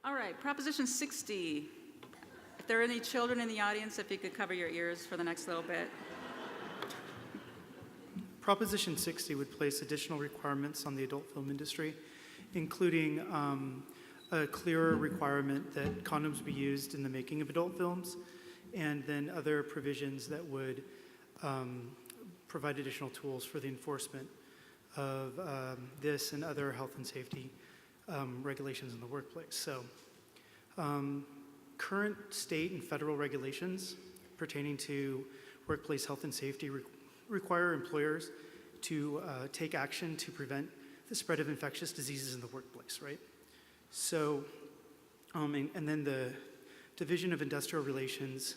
All right, Proposition 60. If there are any children in the audience, if you could cover your ears for the next little bit. Proposition 60 would place additional requirements on the adult film industry, including a clearer requirement that condoms be used in the making of adult films, and then other provisions that would provide additional tools for the enforcement of this and other health and safety regulations in the workplace. So current state and federal regulations pertaining to workplace health and safety require employers to take action to prevent the spread of infectious diseases in the workplace, right? So, and then the Division of Industrial Relations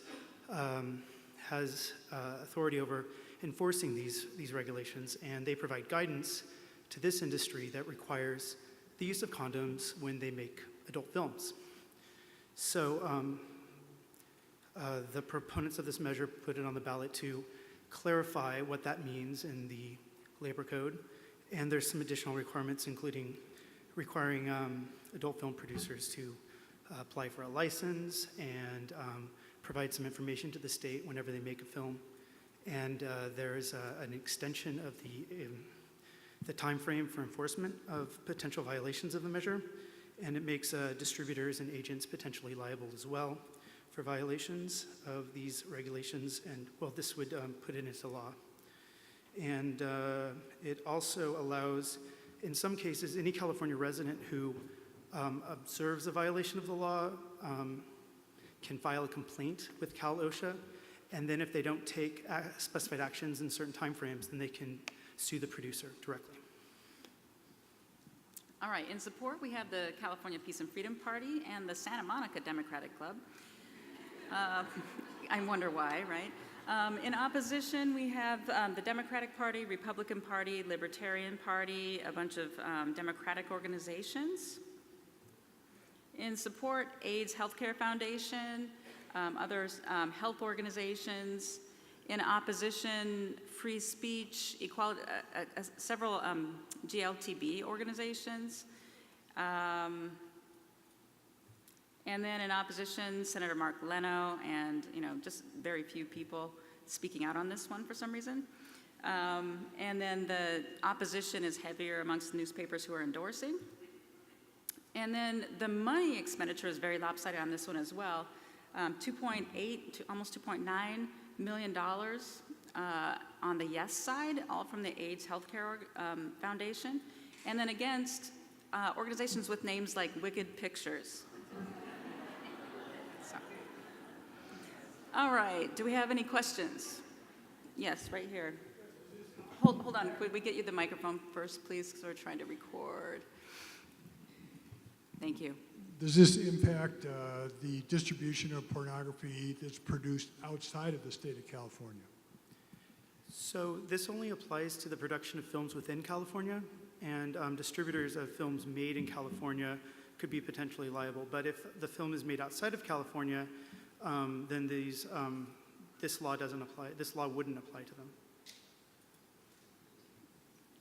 has authority over enforcing these regulations, and they provide guidance to this industry that requires the use of condoms when they make adult films. So the proponents of this measure put it on the ballot to clarify what that means in the labor code, and there's some additional requirements, including requiring adult film producers to apply for a license and provide some information to the state whenever they make a film. And there's an extension of the time frame for enforcement of potential violations of the measure, and it makes distributors and agents potentially liable as well for violations of these regulations, and well, this would put it into law. And it also allows, in some cases, any California resident who observes a violation of the law can file a complaint with Cal OSHA, and then if they don't take specified actions in certain timeframes, then they can sue the producer directly. All right, in support, we have the California Peace and Freedom Party and the Santa Monica Democratic Club. I wonder why, right? In opposition, we have the Democratic Party, Republican Party, Libertarian Party, a bunch of Democratic organizations. In support, AIDS Healthcare Foundation, others health organizations. In opposition, Free Speech, Equality, several GLTB organizations. And then in opposition, Senator Mark Leno, and just very few people speaking out on this one for some reason. And then the opposition is heavier amongst the newspapers who are endorsing. And then the money expenditure is very lopsided on this one as well. $2.8 to almost $2.9 million on the yes side, all from the AIDS Healthcare Foundation. And then against organizations with names like Wicked Pictures. So. All right, do we have any questions? Yes, right here. Hold on, could we get you the microphone first, please, because we're trying to record. Thank you. Does this impact the distribution of pornography that's produced outside of the state of California? So this only applies to the production of films within California, and distributors of films made in California could be potentially liable. But if the film is made outside of California, then this law doesn't apply. This law wouldn't apply to them.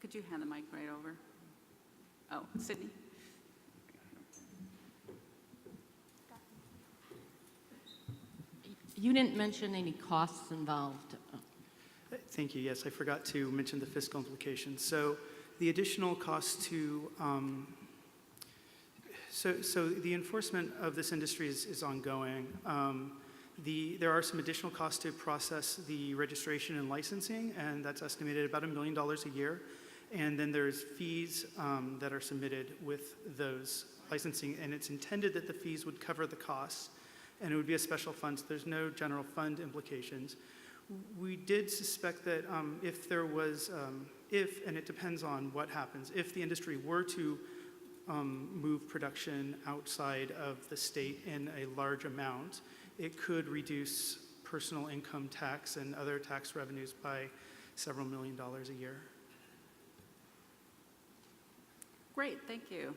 Could you hand the mic right over? Oh, Sydney. You didn't mention any costs involved. Thank you. Yes, I forgot to mention the fiscal implications. So the additional cost to, so the enforcement of this industry is ongoing. There are some additional costs to process the registration and licensing, and that's estimated about $1 million a year. And then there's fees that are submitted with those licensing, and it's intended that the fees would cover the costs, and it would be a special fund, so there's no general fund implications. We did suspect that if there was, and it depends on what happens, if the industry were to move production outside of the state in a large amount, it could reduce personal income tax and other tax revenues by several $1 million a year. Great, thank you.